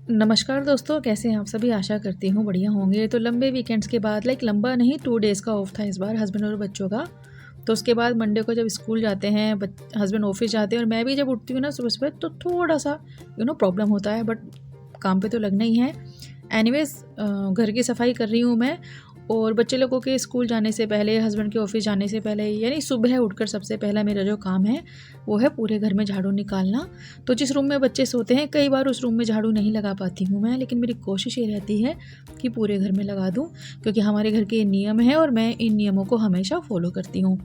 नमस्कार दोस्तों, कैसे हैं आप सभी। आशा करती हूँ बढ़िया होंगे। तो लंबे वीकेंड्स के बाद लंबा नहीं 2 डेज़ का ऑफ था इस बार हस्बैंड और बच्चों का। तो उसके बाद मंडे को जब स्कूल जाते हैं, हस्बैंड ऑफिस जाते हैं और मैं भी जब उठती हूँ ना सुबह-सुबह, तो थोड़ा-सा प्रॉब्लम होता है, बट काम पे तो लगना ही है। एनीवेज़ घर की सफाई कर रही हूँ मैं, और बच्चे लोगों के स्कूल जाने से पहले, हस्बैंड के ऑफिस जाने से पहले, यानी सुबह उठकर सबसे पहला मेरा जो काम है वो है पूरे घर में झाड़ू निकालना। तो जिस रूम में बच्चे सोते हैं, कई बार उस रूम में झाड़ू नहीं लगा पाती हूँ मैं, लेकिन मेरी कोशिश ये रहती है कि पूरे घर में लगा दूँ, क्योंकि हमारे घर के ये नियम हैं और मैं इन नियमों को हमेशा फॉलो करती हूँ।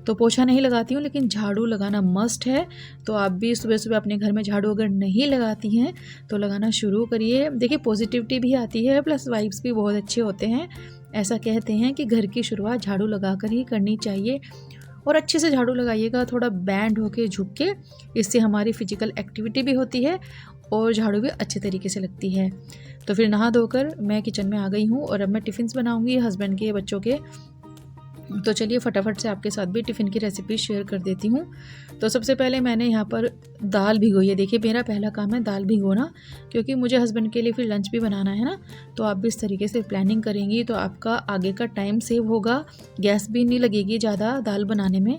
तो पोछा नहीं लगाती हूँ, लेकिन झाड़ू लगाना मस्ट है। तो आप भी सुबह सुबह अपने घर में झाड़ू अगर नहीं लगाती हैं तो लगाना शुरू करिए। देखिए, पॉजिटिविटी भी आती है, प्लस वाइब्स भी बहुत अच्छे होते हैं। ऐसा कहते हैं कि घर की शुरुआत झाड़ू लगाकर ही करनी चाहिए, और अच्छे से झाड़ू लगाइएगा, थोड़ा बैंड होके झुक के। इससे हमारी फिजिकल एक्टिविटी भी होती है और झाड़ू भी अच्छे तरीके से लगती है। तो फिर नहा धोकर मैं किचन में आ गई हूँ, और अब मैं टिफ़िन्स बनाऊँगी हस्बैंड के, बच्चों के। तो चलिए फटाफट से आपके साथ भी टिफ़िन की रेसिपी शेयर कर देती हूँ। तो सबसे पहले मैंने यहाँ पर दाल भिगोई है। देखिए, मेरा पहला काम है दाल भिगोना, क्योंकि मुझे हस्बैंड के लिए फिर लंच भी बनाना है ना। तो आप भी इस तरीके से प्लानिंग करेंगी तो आपका आगे का टाइम सेव होगा, गैस भी नहीं लगेगी ज़्यादा दाल बनाने में।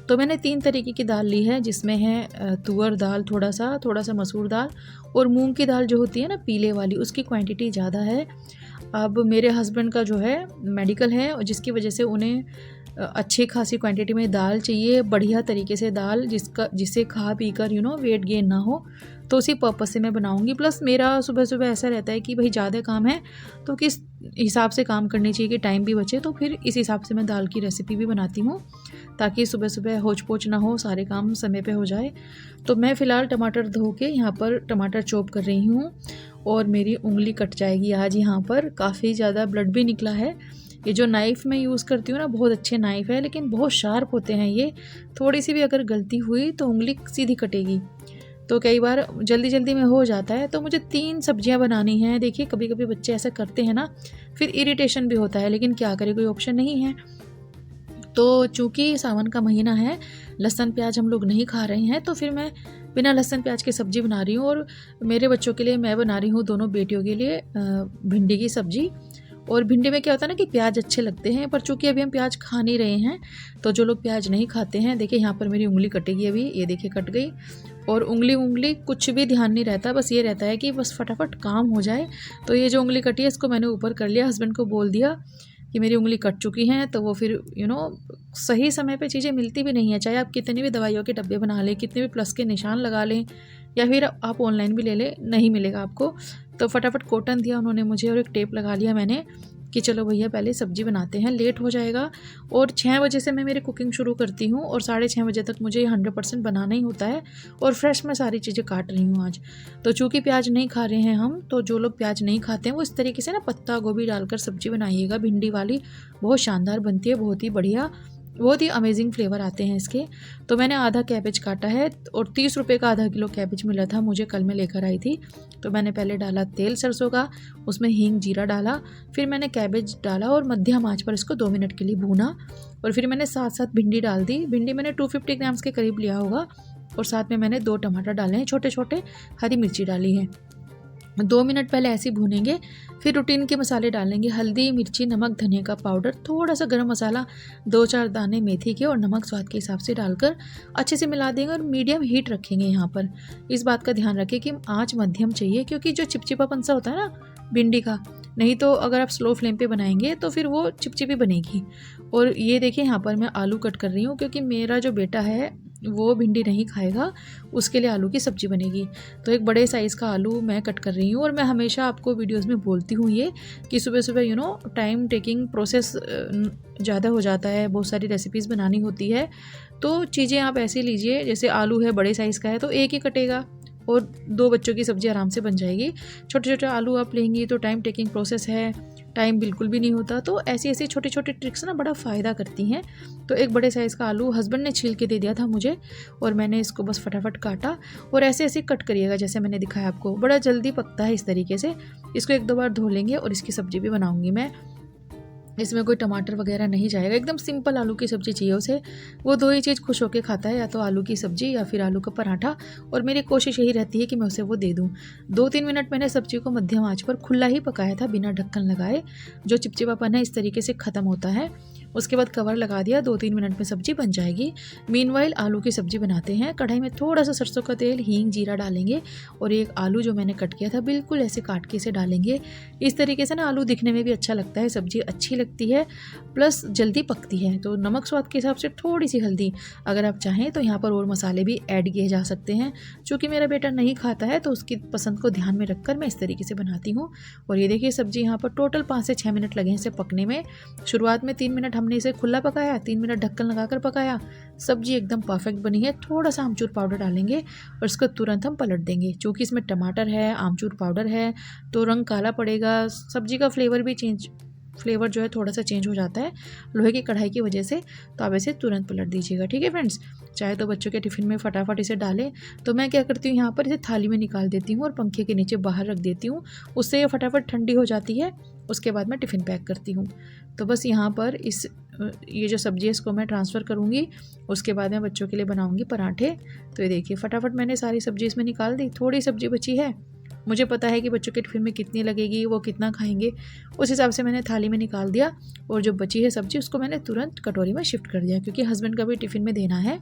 तो मैंने 3 तरीके की दाल ली है, जिसमें है तुअर दाल थोड़ा सा मसूर दाल, और मूंग की दाल जो होती है ना पीले वाली, उसकी क्वांटिटी ज़्यादा है। अब मेरे हस्बैंड का जो है मेडिकल है, और जिसकी वजह से उन्हें अच्छी खासी क्वांटिटी में दाल चाहिए, बढ़िया तरीके से दाल, जिससे खा पी कर वेट गेन ना हो। तो उसी पर्पज़ से मैं बनाऊंगी। प्लस मेरा सुबह सुबह ऐसा रहता है कि भाई ज़्यादा काम है तो किस हिसाब से काम करनी चाहिए कि टाइम भी बचे, तो फिर इस हिसाब से मैं दाल की रेसिपी भी बनाती हूँ, ताकि सुबह सुबह होच पोच ना हो, सारे काम समय पे हो जाए। तो मैं फ़िलहाल टमाटर धो के यहाँ पर टमाटर चॉप कर रही हूँ, और मेरी उंगली कट जाएगी आज। यहाँ पर काफ़ी ज़्यादा ब्लड भी निकला है। ये जो नाइफ़ मैं यूज़ करती हूँ ना, बहुत अच्छे नाइफ़ है, लेकिन बहुत शार्प होते हैं ये। थोड़ी सी भी अगर गलती हुई तो उंगली सीधी कटेगी। तो कई बार जल्दी जल्दी में हो जाता है। तो मुझे 3 सब्जियां बनानी हैं। देखिए, कभी कभी बच्चे ऐसा करते हैं ना, फिर इरिटेशन भी होता है, लेकिन क्या करें, कोई ऑप्शन नहीं है। तो चूँकि सावन का महीना है, लहसुन प्याज हम लोग नहीं खा रहे हैं, तो फिर मैं बिना लहसुन प्याज की सब्ज़ी बना रही हूँ। और मेरे बच्चों के लिए मैं बना रही हूँ, दोनों बेटियों के लिए भिंडी की सब्ज़ी। और भिंडी में क्या होता है ना कि प्याज अच्छे लगते हैं, पर चूँकि अभी हम प्याज खा नहीं रहे हैं, तो जो लोग प्याज नहीं खाते हैं, देखिए यहाँ पर मेरी उंगली कटेगी अभी, ये देखिए कट गई। और उंगली कुछ भी ध्यान नहीं रहता, बस ये रहता है कि बस फटाफट काम हो जाए। तो ये जो उंगली कटी है, इसको मैंने ऊपर कर लिया, हस्बैंड को बोल दिया कि मेरी उंगली कट चुकी हैं। तो वो फिर सही समय पे चीज़ें मिलती भी नहीं है, चाहे आप कितनी भी दवाइयों के डब्बे बना लें, कितने भी प्लस के निशान लगा लें, या फिर आप ऑनलाइन भी ले लें, नहीं मिलेगा आपको। तो फटाफट कॉटन दिया उन्होंने मुझे, और एक टेप लगा लिया मैंने कि चलो भैया पहले सब्ज़ी बनाते हैं, लेट हो जाएगा। और 6 बजे से मैं मेरी कुकिंग शुरू करती हूँ, और 6:30 बजे तक मुझे 100% बनाना ही होता है। और फ्रेश मैं सारी चीज़ें काट रही हूँ आज। तो चूँकि प्याज नहीं खा रहे हैं हम, तो जो लोग प्याज नहीं खाते हैं वो इस तरीके से ना पत्ता गोभी डालकर सब्ज़ी बनाइएगा, भिंडी वाली। बहुत शानदार बनती है, बहुत ही बढ़िया, बहुत ही अमेजिंग फ्लेवर आते हैं इसके। तो मैंने आधा कैबेज काटा है, और 30 रुपये का आधा किलो कैबेज मिला था मुझे, कल मैं लेकर आई थी। तो मैंने पहले डाला तेल सरसों का, उसमें हींग जीरा डाला, फिर मैंने कैबेज डाला और मध्यम आंच पर इसको 2 मिनट के लिए भूना। और फिर मैंने साथ साथ भिंडी डाल दी। भिंडी मैंने 250 ग्राम्स के करीब लिया होगा, और साथ में मैंने 2 टमाटर डाले हैं छोटे छोटे, हरी मिर्ची डाली है। 2 मिनट पहले ऐसे ही भूनेंगे। फिर रूटीन के मसाले डालेंगे, हल्दी, मिर्ची, नमक, धनिया का पाउडर, थोड़ा सा गरम मसाला, 2-4 दाने मेथी के, और नमक स्वाद के हिसाब से डालकर अच्छे से मिला देंगे, और मीडियम हीट रखेंगे। यहाँ पर इस बात का ध्यान रखें कि आँच मध्यम चाहिए, क्योंकि जो चिपचिपापन सा होता है ना भिंडी का, नहीं तो अगर आप स्लो फ्लेम पे बनाएंगे तो फिर वो चिपचिपी बनेगी। और ये देखिए, यहाँ पर मैं आलू कट कर रही हूँ, क्योंकि मेरा जो बेटा है वो भिंडी नहीं खाएगा, उसके लिए आलू की सब्ज़ी बनेगी। तो एक बड़े साइज़ का आलू मैं कट कर रही हूँ। और मैं हमेशा आपको वीडियोस में बोलती हूँ ये, कि सुबह सुबह टाइम टेकिंग प्रोसेस ज़्यादा हो जाता है, बहुत सारी रेसिपीज़ बनानी होती है। तो चीज़ें आप ऐसे लीजिए, जैसे आलू है बड़े साइज़ का है तो एक ही कटेगा, और 2 बच्चों की सब्ज़ी आराम से बन जाएगी। छोटे छोटे आलू आप लेंगी तो टाइम टेकिंग प्रोसेस है, टाइम बिल्कुल भी नहीं होता। तो ऐसी ऐसी छोटी छोटी ट्रिक्स ना बड़ा फ़ायदा करती हैं। तो एक बड़े साइज़ का आलू हस्बैंड ने छील के दे दिया था मुझे, और मैंने इसको बस फटाफट काटा। और ऐसे ऐसे कट करिएगा जैसे मैंने दिखाया आपको, बड़ा जल्दी पकता है इस तरीके से। इसको 1-2 बार धो लेंगे, और इसकी सब्ज़ी भी बनाऊँगी मैं। इसमें कोई टमाटर वगैरह नहीं जाएगा, एकदम सिंपल आलू की सब्ज़ी चाहिए उसे। वो दो ही चीज़ खुश होकर खाता है, या तो आलू की सब्ज़ी या फिर आलू का पराठा। और मेरी कोशिश यही रहती है कि मैं उसे वो दे दूँ। 2-3 मिनट मैंने सब्ज़ी को मध्यम आँच पर खुला ही पकाया था, बिना ढक्कन लगाए। जो चिपचिपापन है इस तरीके से ख़त्म होता है। उसके बाद कवर लगा दिया, 2-3 मिनट में सब्ज़ी बन जाएगी। मीनवाइल आलू की सब्ज़ी बनाते हैं। कढ़ाई में थोड़ा सा सरसों का तेल, हींग, जीरा डालेंगे और एक आलू जो मैंने कट किया था बिल्कुल ऐसे काट के इसे डालेंगे। इस तरीके से ना आलू दिखने में भी अच्छा लगता है, सब्ज़ी अच्छी लगती है, प्लस जल्दी पकती है। तो नमक स्वाद के हिसाब से, थोड़ी सी हल्दी, अगर आप चाहें तो यहाँ पर और मसाले भी ऐड किए जा सकते हैं। चूँकि मेरा बेटा नहीं खाता है तो उसकी पसंद को ध्यान में रखकर मैं इस तरीके से बनाती हूँ। और ये देखिए सब्ज़ी यहाँ पर टोटल 5 से 6 मिनट लगे हैं इसे पकने में। शुरुआत में 3 मिनट हमने इसे खुला पकाया, 3 मिनट ढक्कन लगाकर पकाया। सब्ज़ी एकदम परफेक्ट बनी है। थोड़ा सा आमचूर पाउडर डालेंगे और इसको तुरंत हम पलट देंगे। चूँकि इसमें टमाटर है, आमचूर पाउडर है, तो रंग काला पड़ेगा, सब्ज़ी का फ्लेवर जो है थोड़ा सा चेंज हो जाता है लोहे की कढ़ाई की वजह से। तो आप इसे तुरंत पलट दीजिएगा, ठीक है फ्रेंड्स। चाहे तो बच्चों के टिफ़िन में फटाफट इसे डालें, तो मैं क्या करती हूँ यहाँ पर इसे थाली में निकाल देती हूँ और पंखे के नीचे बाहर रख देती हूँ। उससे ये फटाफट ठंडी हो जाती है। उसके बाद मैं टिफ़िन पैक करती हूँ। तो बस यहाँ पर ये जो सब्ज़ी है इसको मैं ट्रांसफ़र करूँगी। उसके बाद मैं बच्चों के लिए बनाऊँगी पराठे। तो ये देखिए फटाफट मैंने सारी सब्ज़ी इसमें निकाल दी। थोड़ी सब्ज़ी बची है, मुझे पता है कि बच्चों के टिफ़िन में कितनी लगेगी, वो कितना खाएंगे, उस हिसाब से मैंने थाली में निकाल दिया। और जो बची है सब्ज़ी उसको मैंने तुरंत कटोरी में शिफ्ट कर दिया, क्योंकि हस्बैंड का भी टिफ़िन में देना है।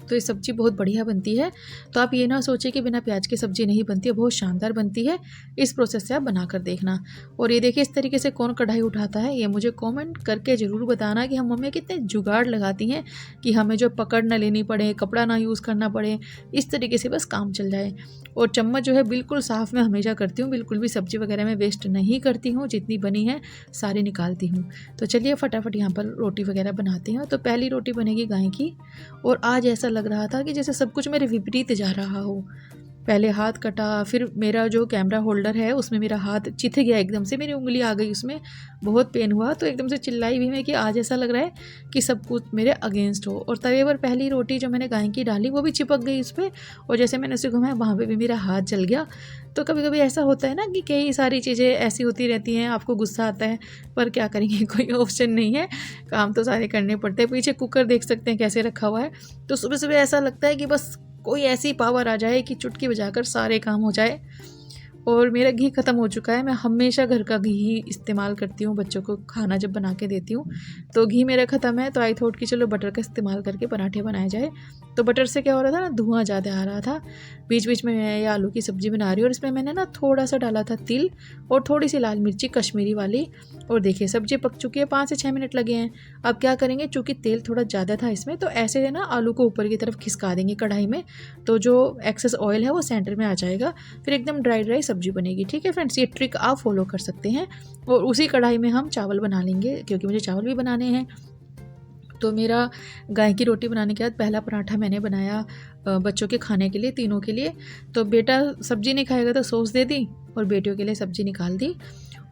तो ये सब्ज़ी बहुत बढ़िया बनती है। तो आप ये ना सोचिए कि बिना प्याज की सब्ज़ी नहीं बनती है, बहुत शानदार बनती है। इस प्रोसेस से आप बनाकर देखना। और ये देखिए इस तरीके से कौन कढ़ाई उठाता है, ये मुझे कमेंट करके ज़रूर बताना कि हम मम्मी कितने जुगाड़ लगाती हैं कि हमें जो पकड़ ना लेनी पड़े, कपड़ा ना यूज़ करना पड़े, इस तरीके से बस काम चल जाए। और चम्मच जो है बिल्कुल साफ़ मैं हमेशा करती हूँ, बिल्कुल भी सब्ज़ी वगैरह में वेस्ट नहीं करती हूँ, जितनी बनी है सारी निकालती हूँ। तो चलिए फटाफट यहाँ पर रोटी वगैरह बनाते हैं। तो पहली रोटी बनेगी गाय की। और आज ऐसा लग रहा था कि जैसे सब कुछ मेरे विपरीत जा रहा हो। पहले हाथ कटा, फिर मेरा जो कैमरा होल्डर है उसमें मेरा हाथ चिथ गया, एकदम से मेरी उंगली आ गई उसमें, बहुत पेन हुआ। तो एकदम से चिल्लाई भी मैं कि आज ऐसा लग रहा है कि सब कुछ मेरे अगेंस्ट हो। और तवे पर पहली रोटी जो मैंने गाय की डाली वो भी चिपक गई उस पर, और जैसे मैंने उसे घुमाया वहाँ पे भी मेरा हाथ जल गया। तो कभी कभी ऐसा होता है ना कि कई सारी चीज़ें ऐसी होती रहती हैं, आपको गुस्सा आता है, पर क्या करेंगे, कोई ऑप्शन नहीं है, काम तो सारे करने पड़ते हैं। पीछे कुकर देख सकते हैं कैसे रखा हुआ है। तो सुबह सुबह ऐसा लगता है कि बस कोई ऐसी पावर आ जाए कि चुटकी बजाकर सारे काम हो जाए। और मेरा घी ख़त्म हो चुका है। मैं हमेशा घर का घी ही इस्तेमाल करती हूँ, बच्चों को खाना जब बना के देती हूँ। तो घी मेरा ख़त्म है, तो आई थॉट कि चलो बटर का इस्तेमाल करके पराठे बनाए जाए। तो बटर से क्या हो रहा था ना, धुआं ज़्यादा आ रहा था। बीच बीच में मैं ये आलू की सब्ज़ी बना रही हूँ और इसमें मैंने ना थोड़ा सा डाला था तिल और थोड़ी सी लाल मिर्ची कश्मीरी वाली। और देखिए सब्ज़ी पक चुकी है, 5 से 6 मिनट लगे हैं। अब क्या करेंगे, चूँकि तेल थोड़ा ज़्यादा था इसमें, तो ऐसे है ना आलू को ऊपर की तरफ खिसका देंगे कढ़ाई में, तो जो एक्सेस ऑयल है वो सेंटर में आ जाएगा, फिर एकदम ड्राई ड्राई सब्ज़ी बनेगी। ठीक है फ्रेंड्स, ये ट्रिक आप फॉलो कर सकते हैं। और उसी कढ़ाई में हम चावल बना लेंगे, क्योंकि मुझे चावल भी बनाने हैं। तो मेरा गाय की रोटी बनाने के बाद पहला पराठा मैंने बनाया बच्चों के खाने के लिए, तीनों के लिए। तो बेटा सब्ज़ी नहीं खाएगा तो सॉस दे दी, और बेटियों के लिए सब्ज़ी निकाल दी।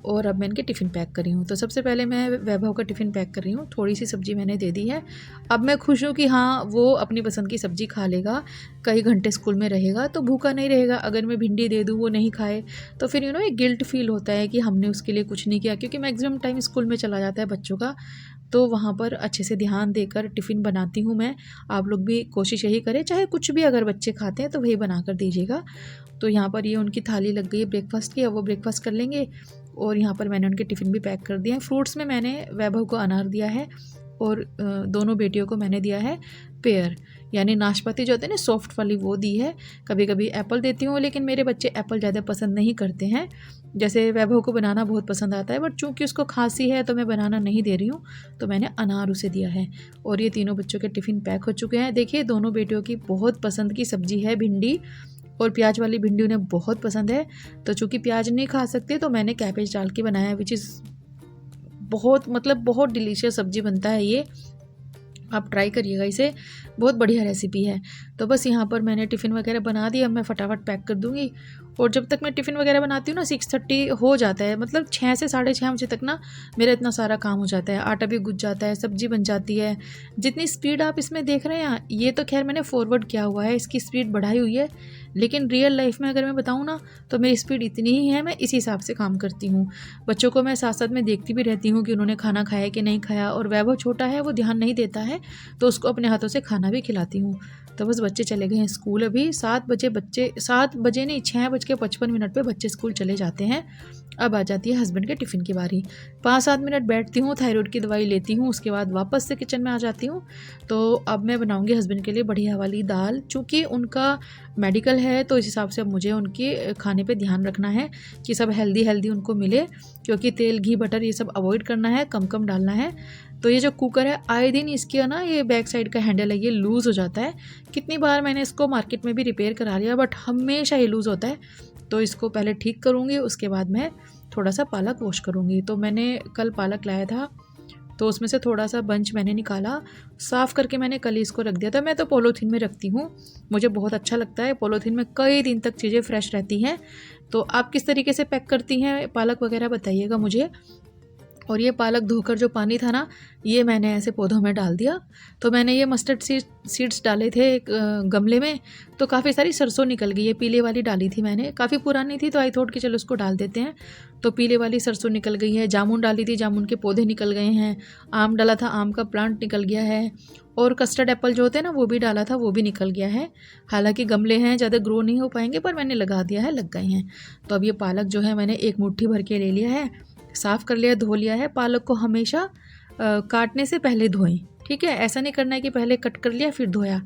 और अब मैं इनके टिफ़िन पैक कर रही हूँ। तो सबसे पहले मैं वैभव का टिफ़िन पैक कर रही हूँ। थोड़ी सी सब्ज़ी मैंने दे दी है। अब मैं खुश हूँ कि हाँ, वो अपनी पसंद की सब्ज़ी खा लेगा, कई घंटे स्कूल में रहेगा तो भूखा नहीं रहेगा। अगर मैं भिंडी दे दूँ वो नहीं खाए तो फिर एक गिल्ट फील होता है कि हमने उसके लिए कुछ नहीं किया, क्योंकि मैक्सिमम टाइम स्कूल में चला जाता है बच्चों का। तो वहाँ पर अच्छे से ध्यान देकर टिफ़िन बनाती हूँ मैं। आप लोग भी कोशिश यही करें, चाहे कुछ भी अगर बच्चे खाते हैं तो वही बना कर दीजिएगा। तो यहाँ पर ये उनकी थाली लग गई है ब्रेकफास्ट की, अब वो ब्रेकफास्ट कर लेंगे। और यहाँ पर मैंने उनके टिफ़िन भी पैक कर दिए हैं। फ्रूट्स में मैंने वैभव को अनार दिया है और दोनों बेटियों को मैंने दिया है पेयर, यानी नाशपाती जो होते हैं ना सॉफ्ट वाली, वो दी है। कभी कभी एप्पल देती हूँ, लेकिन मेरे बच्चे एप्पल ज़्यादा पसंद नहीं करते हैं। जैसे वैभव को बनाना बहुत पसंद आता है, बट चूँकि उसको खांसी है तो मैं बनाना नहीं दे रही हूँ, तो मैंने अनार उसे दिया है। और ये तीनों बच्चों के टिफ़िन पैक हो चुके हैं। देखिए दोनों बेटियों की बहुत पसंद की सब्ज़ी है भिंडी, और प्याज वाली भिंडी उन्हें बहुत पसंद है। तो चूँकि प्याज नहीं खा सकते तो मैंने कैबेज डाल के बनाया, विच इज़ बहुत डिलीशियस सब्ज़ी बनता है ये। आप ट्राई करिएगा इसे, बहुत बढ़िया रेसिपी है। तो बस यहाँ पर मैंने टिफ़िन वगैरह बना दी, अब मैं फटाफट पैक कर दूँगी। और जब तक मैं टिफ़िन वगैरह बनाती हूँ ना 6:30 हो जाता है, मतलब 6 से 6:30 बजे तक ना मेरा इतना सारा काम हो जाता है। आटा भी गुज जाता है, सब्ज़ी बन जाती है। जितनी स्पीड आप इसमें देख रहे हैं, ये तो खैर मैंने फॉरवर्ड किया हुआ है, इसकी स्पीड बढ़ाई हुई है, लेकिन रियल लाइफ में अगर मैं बताऊँ ना तो मेरी स्पीड इतनी ही है, मैं इसी हिसाब से काम करती हूँ। बच्चों को मैं साथ साथ में देखती भी रहती हूँ कि उन्होंने खाना खाया कि नहीं खाया, और वैभव छोटा है, वो ध्यान नहीं देता है, तो उसको अपने हाथों से खाना भी खिलाती हूँ। तो बस बच्चे चले गए हैं स्कूल अभी 7 बजे, बच्चे 7 बजे नहीं 6:55 पे बच्चे स्कूल चले जाते हैं। अब आ जाती है हस्बैंड के टिफ़िन की बारी। 5-7 मिनट बैठती हूँ, थायराइड की दवाई लेती हूँ, उसके बाद वापस से किचन में आ जाती हूँ। तो अब मैं बनाऊँगी हस्बैंड के लिए बढ़िया वाली दाल, चूँकि उनका मेडिकल है तो इस हिसाब से अब मुझे उनके खाने पे ध्यान रखना है कि सब हेल्दी उनको मिले, क्योंकि तेल घी बटर ये सब अवॉइड करना है, कम कम डालना है। तो ये जो कुकर है, आए दिन इसके ना ये बैक साइड का हैंडल है, ये लूज़ हो जाता है। कितनी बार मैंने इसको मार्केट में भी रिपेयर करा लिया, बट हमेशा ये लूज़ होता है। तो इसको पहले ठीक करूँगी, उसके बाद मैं थोड़ा सा पालक वॉश करूँगी। तो मैंने कल पालक लाया था, तो उसमें से थोड़ा सा बंच मैंने निकाला, साफ़ करके मैंने कल ही इसको रख दिया था। मैं तो पॉलीथीन में रखती हूँ, मुझे बहुत अच्छा लगता है, पॉलीथीन में कई दिन तक चीज़ें फ्रेश रहती हैं। तो आप किस तरीके से पैक करती हैं पालक वगैरह बताइएगा मुझे। और ये पालक धोकर जो पानी था ना, ये मैंने ऐसे पौधों में डाल दिया। तो मैंने ये मस्टर्ड सीड्स डाले थे एक गमले में, तो काफ़ी सारी सरसों निकल गई है। पीले वाली डाली थी मैंने, काफ़ी पुरानी थी, तो आई थॉट कि चलो उसको डाल देते हैं। तो पीले वाली सरसों निकल गई है। जामुन डाली थी, जामुन के पौधे निकल गए हैं। आम डाला था, आम का प्लांट निकल गया है। और कस्टर्ड एप्पल जो होते हैं ना, वो भी डाला था, वो भी निकल गया है। हालांकि गमले हैं, ज़्यादा ग्रो नहीं हो पाएंगे, पर मैंने लगा दिया है, लग गए हैं। तो अब ये पालक जो है मैंने एक मुट्ठी भर के ले लिया है, साफ़ कर लिया, धो लिया है। पालक को हमेशा काटने से पहले धोएं, ठीक है। ऐसा नहीं करना है कि पहले कट कर लिया फिर धोया,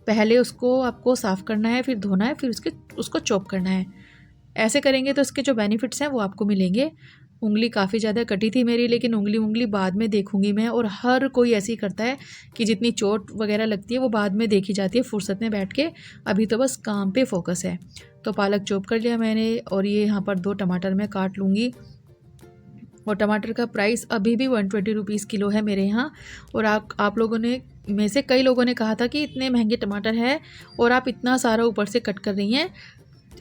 पहले उसको आपको साफ़ करना है, फिर धोना है, फिर उसको चॉप करना है। ऐसे करेंगे तो इसके जो बेनिफिट्स हैं वो आपको मिलेंगे। उंगली काफ़ी ज़्यादा कटी थी मेरी, लेकिन उंगली बाद में देखूंगी मैं, और हर कोई ऐसे ही करता है कि जितनी चोट वगैरह लगती है वो बाद में देखी जाती है फुर्सत में बैठ के। अभी तो बस काम पे फोकस है। तो पालक चॉप कर लिया मैंने, और ये यहाँ पर 2 टमाटर मैं काट लूँगी। और टमाटर का प्राइस अभी भी 120 रुपीज़ किलो है मेरे यहाँ। और आप लोगों ने में से कई लोगों ने कहा था कि इतने महंगे टमाटर है और आप इतना सारा ऊपर से कट कर रही हैं,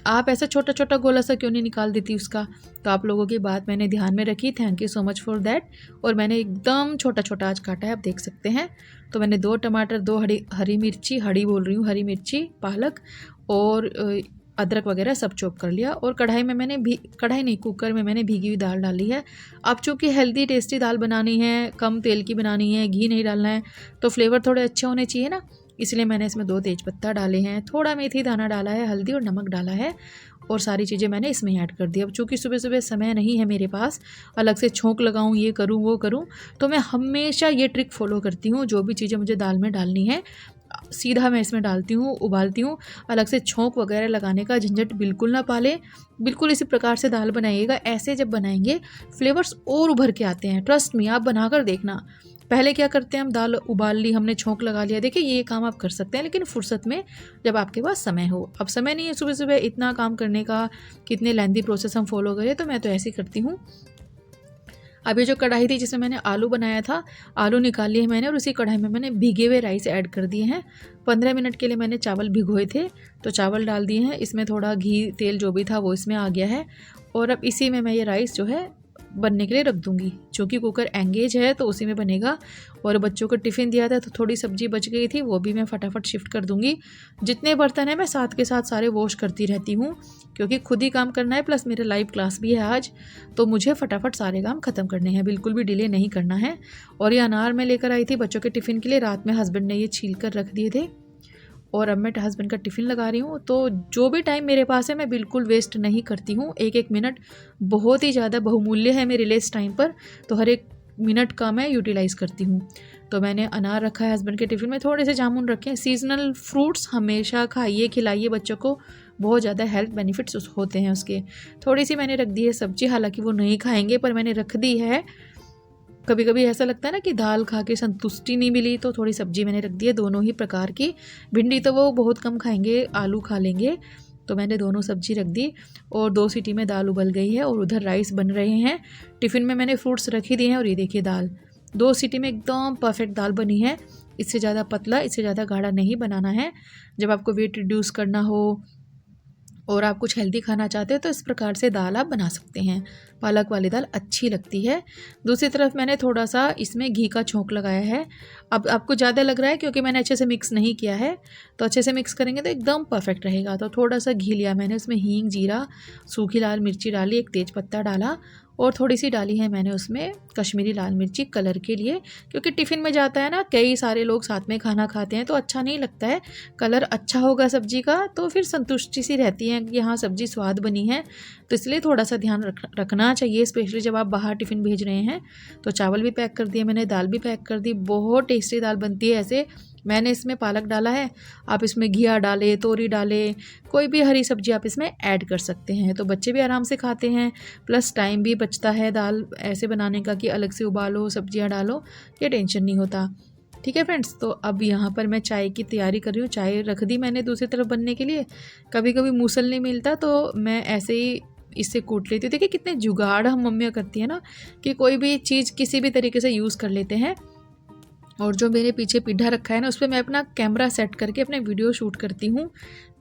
आप ऐसा छोटा छोटा गोला सा क्यों नहीं निकाल देती उसका। तो आप लोगों की बात मैंने ध्यान में रखी, thank you so much for that. और मैंने एकदम छोटा छोटा आज काटा है, आप देख सकते हैं। तो मैंने 2 टमाटर, 2 हरी मिर्ची, हरी मिर्ची, पालक और अदरक वगैरह सब चॉप कर लिया। और कढ़ाई नहीं, कुकर में मैंने भीगी हुई दाल डाली है। अब चूँकि हेल्दी टेस्टी दाल बनानी है, कम तेल की बनानी है, घी नहीं डालना है, तो फ्लेवर थोड़े अच्छे होने चाहिए ना, इसलिए मैंने इसमें 2 तेज़पत्ता डाले हैं, थोड़ा मेथी दाना डाला है, हल्दी और नमक डाला है, और सारी चीज़ें मैंने इसमें ऐड कर दी। अब चूँकि सुबह सुबह समय नहीं है मेरे पास, अलग से छोंक लगाऊँ, ये करूँ वो करूँ, तो मैं हमेशा ये ट्रिक फॉलो करती हूँ। जो भी चीज़ें मुझे दाल में डालनी है, सीधा मैं इसमें डालती हूँ, उबालती हूँ। अलग से छोंक वगैरह लगाने का झंझट बिल्कुल ना पालें। बिल्कुल इसी प्रकार से दाल बनाइएगा। ऐसे जब बनाएंगे फ्लेवर्स और उभर के आते हैं, ट्रस्ट मी, आप बनाकर देखना। पहले क्या करते हैं, हम दाल उबाल ली, हमने छोंक लगा लिया। देखिए ये काम आप कर सकते हैं, लेकिन फुर्सत में, जब आपके पास समय हो। अब समय नहीं है सुबह सुबह इतना काम करने का, कितने लेंथी प्रोसेस हम फॉलो करें, तो मैं तो ऐसे ही करती हूँ। अब ये जो कढ़ाई थी जिसमें मैंने आलू बनाया था, आलू निकाल लिए मैंने, और उसी कढ़ाई में मैंने भीगे हुए राइस ऐड कर दिए हैं। 15 मिनट के लिए मैंने चावल भिगोए थे, तो चावल डाल दिए हैं। इसमें थोड़ा घी तेल जो भी था वो इसमें आ गया है। और अब इसी में मैं ये राइस जो है बनने के लिए रख दूंगी। चूँकि कुकर एंगेज है तो उसी में बनेगा। और बच्चों को टिफ़िन दिया था तो थोड़ी सब्जी बच गई थी, वो भी मैं फटाफट शिफ्ट कर दूंगी। जितने बर्तन हैं मैं साथ के साथ सारे वॉश करती रहती हूँ, क्योंकि खुद ही काम करना है, प्लस मेरे लाइव क्लास भी है आज, तो मुझे फटाफट सारे काम ख़त्म करने हैं, बिल्कुल भी डिले नहीं करना है। और ये अनार मैं लेकर आई थी बच्चों के टिफ़िन के लिए, रात में हस्बैंड ने ये छील कर रख दिए थे, और अब मैं हस्बैंड का टिफ़िन लगा रही हूँ। तो जो भी टाइम मेरे पास है मैं बिल्कुल वेस्ट नहीं करती हूँ। एक एक मिनट बहुत ही ज़्यादा बहुमूल्य है मेरे लिए इस टाइम पर, तो हर एक मिनट का मैं यूटिलाइज़ करती हूँ। तो मैंने अनार रखा है हस्बैंड के टिफ़िन में, थोड़े से जामुन रखे हैं। सीजनल फ्रूट्स हमेशा खाइए, खिलाइए बच्चों को, बहुत ज़्यादा हेल्थ बेनिफिट्स होते हैं उसके। थोड़ी सी मैंने रख दी है सब्जी, हालांकि वो नहीं खाएंगे, पर मैंने रख दी है। कभी कभी ऐसा लगता है ना कि दाल खा के संतुष्टि नहीं मिली, तो थोड़ी सब्जी मैंने रख दी है, दोनों ही प्रकार की। भिंडी तो वो बहुत कम खाएंगे, आलू खा लेंगे, तो मैंने दोनों सब्जी रख दी। और 2 सीटी में दाल उबल गई है, और उधर राइस बन रहे हैं। टिफ़िन में मैंने फ्रूट्स रख ही दिए हैं, और ये देखिए दाल 2 सीटी में एकदम परफेक्ट दाल बनी है। इससे ज़्यादा पतला, इससे ज़्यादा गाढ़ा नहीं बनाना है। जब आपको वेट रिड्यूस करना हो, और आप कुछ हेल्दी खाना चाहते हो तो इस प्रकार से दाल आप बना सकते हैं। पालक वाली दाल अच्छी लगती है। दूसरी तरफ मैंने थोड़ा सा इसमें घी का छोंक लगाया है। अब आपको ज़्यादा लग रहा है क्योंकि मैंने अच्छे से मिक्स नहीं किया है, तो अच्छे से मिक्स करेंगे तो एकदम परफेक्ट रहेगा। तो थोड़ा सा घी लिया मैंने, उसमें हींग, जीरा, सूखी लाल मिर्ची डाली, एक तेज पत्ता डाला और थोड़ी सी डाली है मैंने उसमें कश्मीरी लाल मिर्ची कलर के लिए, क्योंकि टिफ़िन में जाता है ना, कई सारे लोग साथ में खाना खाते हैं तो अच्छा नहीं लगता है। कलर अच्छा होगा सब्जी का तो फिर संतुष्टि सी रहती है कि हाँ सब्जी स्वाद बनी है, तो इसलिए थोड़ा सा ध्यान रखना चाहिए, स्पेशली जब आप बाहर टिफ़िन भेज रहे हैं। तो चावल भी पैक कर दिए मैंने, दाल भी पैक कर दी। बहुत टेस्टी दाल बनती है ऐसे। मैंने इसमें पालक डाला है, आप इसमें घिया डालें, तोरी डालें, कोई भी हरी सब्जी आप इसमें ऐड कर सकते हैं, तो बच्चे भी आराम से खाते हैं। प्लस टाइम भी बचता है दाल ऐसे बनाने का कि अलग से उबालो, सब्जियां डालो, ये टेंशन नहीं होता। ठीक है फ्रेंड्स, तो अब यहाँ पर मैं चाय की तैयारी कर रही हूँ। चाय रख दी मैंने दूसरी तरफ बनने के लिए। कभी कभी मूसल नहीं मिलता तो मैं ऐसे ही इससे कूट लेती हूँ। देखिए कितने जुगाड़ हम मम्मियाँ करती हैं ना, कि कोई भी चीज़ किसी भी तरीके से यूज़ कर लेते हैं। और जो मेरे पीछे पीढ़ा रखा है ना, उस पर मैं अपना कैमरा सेट करके अपने वीडियो शूट करती हूँ,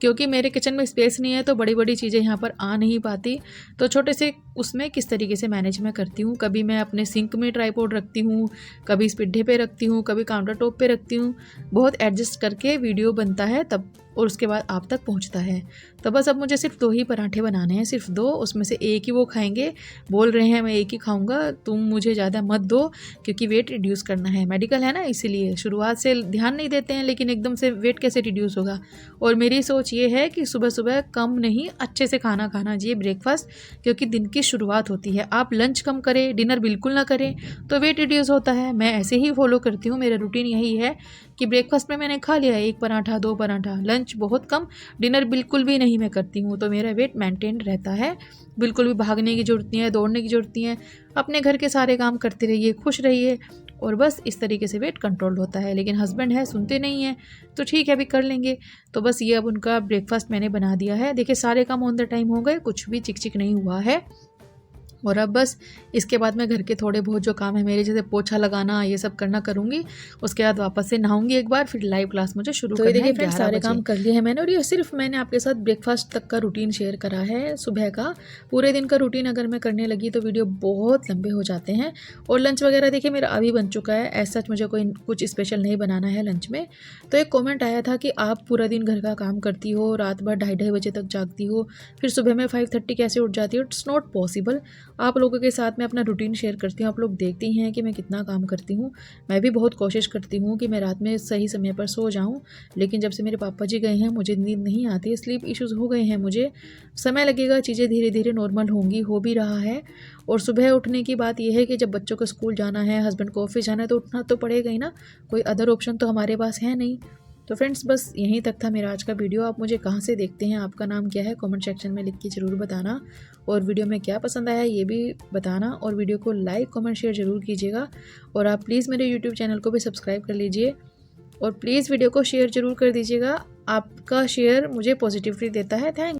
क्योंकि मेरे किचन में स्पेस नहीं है तो बड़ी बड़ी चीज़ें यहाँ पर आ नहीं पाती। तो छोटे से उसमें किस तरीके से मैनेज मैं करती हूँ। कभी मैं अपने सिंक में ट्राइपॉड रखती हूँ, कभी इस पिड्ढे पे रखती हूँ, कभी काउंटर टॉप पे रखती हूँ। बहुत एडजस्ट करके वीडियो बनता है तब, और उसके बाद आप तक पहुंचता है। तो बस अब मुझे सिर्फ 2 ही पराठे बनाने हैं, सिर्फ 2, उसमें से एक ही वो खाएंगे। बोल रहे हैं मैं एक ही खाऊंगा, तुम मुझे ज़्यादा मत दो, क्योंकि वेट रिड्यूस करना है। मेडिकल है ना, इसीलिए शुरुआत से ध्यान नहीं देते हैं, लेकिन एकदम से वेट कैसे रिड्यूस होगा। और मेरी सोच ये है कि सुबह सुबह कम नहीं, अच्छे से खाना खाना चाहिए, ब्रेकफास्ट, क्योंकि दिन की शुरुआत होती है। आप लंच कम करें, डिनर बिल्कुल ना करें तो वेट रिड्यूस होता है। मैं ऐसे ही फॉलो करती हूँ, मेरा रूटीन यही है कि ब्रेकफास्ट में मैंने खा लिया 1 पराठा, 2 पराठा, लंच बहुत कम, डिनर बिल्कुल भी नहीं मैं करती हूँ, तो मेरा वेट मेंटेन रहता है। बिल्कुल भी भागने की ज़रूरत नहीं है, दौड़ने की ज़रूरत नहीं है। अपने घर के सारे काम करते रहिए, खुश रहिए, और बस इस तरीके से वेट कंट्रोल होता है। लेकिन हस्बैंड है, सुनते नहीं हैं, तो ठीक है अभी कर लेंगे। तो बस ये अब उनका ब्रेकफास्ट मैंने बना दिया है। देखिए सारे काम ऑन द टाइम हो गए, कुछ भी चिक चिक नहीं हुआ है। और अब बस इसके बाद मैं घर के थोड़े बहुत जो काम है मेरे, जैसे पोछा लगाना, ये सब करना करूँगी। उसके बाद वापस से नहाऊंगी एक बार, फिर लाइव क्लास मुझे शुरू करना है। तो देखिए फ्रेंड्स सारे काम कर लिए हैं मैंने, और ये सिर्फ मैंने आपके साथ ब्रेकफास्ट तक का रूटीन शेयर करा है सुबह का। पूरे दिन का रूटीन अगर मैं करने लगी तो वीडियो बहुत लंबे हो जाते हैं। और लंच वगैरह देखिए मेरा अभी बन चुका है, ऐसा मुझे कोई कुछ स्पेशल नहीं बनाना है लंच में। तो एक कॉमेंट आया था कि आप पूरा दिन घर का काम करती हो, रात भर 2:30 बजे तक जागती हो, फिर सुबह में 5:30 कैसे उठ जाती हो। It's not possible. आप लोगों के साथ मैं अपना रूटीन शेयर करती हूँ, आप लोग देखती हैं कि मैं कितना काम करती हूँ। मैं भी बहुत कोशिश करती हूँ कि मैं रात में सही समय पर सो जाऊँ, लेकिन जब से मेरे पापा जी गए हैं मुझे नींद नहीं आती, स्लीप इश्यूज़ हो गए हैं मुझे। समय लगेगा, चीज़ें धीरे धीरे नॉर्मल होंगी, हो भी रहा है। और सुबह उठने की बात यह है कि जब बच्चों को स्कूल जाना है, हस्बैंड को ऑफिस जाना है, तो उठना तो पड़ेगा ही ना, कोई अदर ऑप्शन तो हमारे पास है नहीं। तो फ्रेंड्स बस यहीं तक था मेरा आज का वीडियो। आप मुझे कहाँ से देखते हैं, आपका नाम क्या है, कमेंट सेक्शन में लिख के ज़रूर बताना। और वीडियो में क्या पसंद आया ये भी बताना, और वीडियो को लाइक कमेंट शेयर ज़रूर कीजिएगा। और आप प्लीज़ मेरे यूट्यूब चैनल को भी सब्सक्राइब कर लीजिए, और प्लीज़ वीडियो को शेयर ज़रूर कर दीजिएगा। आपका शेयर मुझे पॉजिटिविटी देता है। थैंक